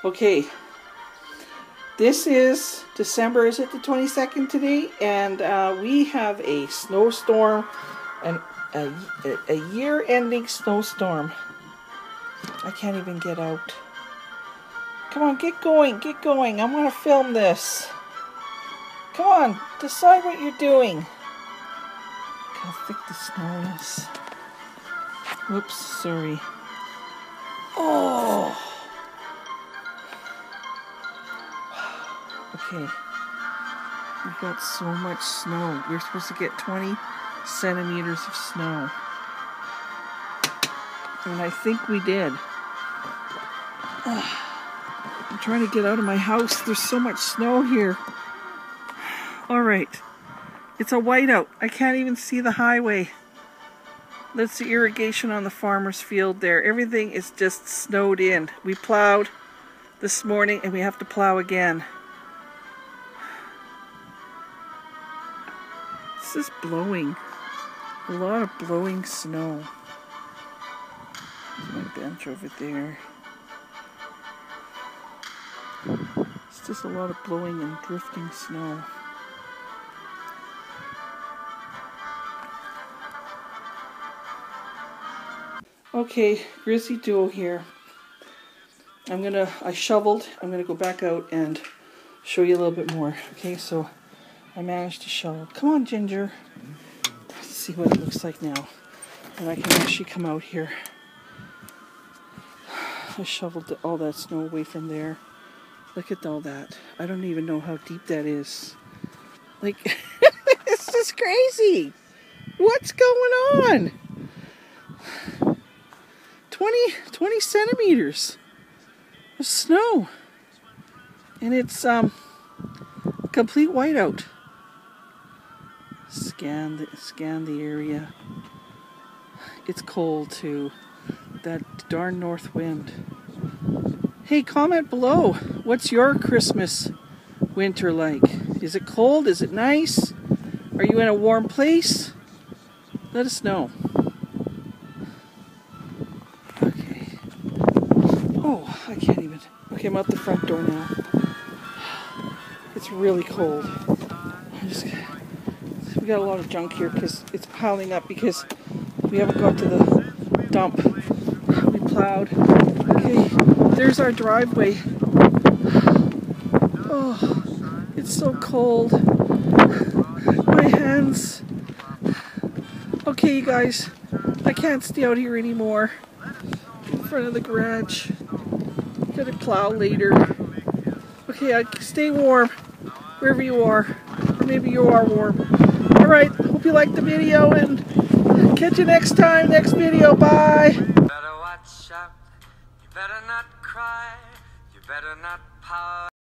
Okay, this is December, is it the 22nd today? And we have a snowstorm, and a year-ending snowstorm. I can't even get out. Come on, get going, get going. I want to film this. Come on, decide what you're doing. Look how thick the snow is. Whoops, sorry. Oh! Okay, we've got so much snow. We're supposed to get 20 centimeters of snow. And I think we did. I'm trying to get out of my house. There's so much snow here. Alright, it's a whiteout. I can't even see the highway. That's the irrigation on the farmer's field there. Everything is just snowed in. We plowed this morning and we have to plow again. It's just blowing. A lot of blowing snow. There's my bench over there. It's just a lot of blowing and drifting snow. Okay, Grizzly Duo here. I shoveled. I'm gonna go back out and show you a little bit more. Okay, so I managed to shovel. Come on, Ginger. Let's see what it looks like now. And I can actually come out here. I shoveled all that snow away from there. Look at all that. I don't even know how deep that is. Like, it's just crazy. What's going on? 20 centimeters of snow. And it's complete whiteout. Scan the area. It's cold too. That darn north wind. Hey, comment below. What's your Christmas winter like? Is it cold? Is it nice? Are you in a warm place? Let us know. Okay. Oh, I can't even. Okay, I'm out the front door now. It's really cold. We got a lot of junk here because it's piling up because we haven't got to the dump. We plowed. Okay, there's our driveway. Oh, it's so cold. My hands. Okay, you guys, I can't stay out here anymore. In front of the garage. Gotta plow later. Okay, stay warm wherever you are. Or maybe you are warm. Alright, hope you liked the video and catch you next time, next video. Bye! You better watch out, you better not cry, you better not pout.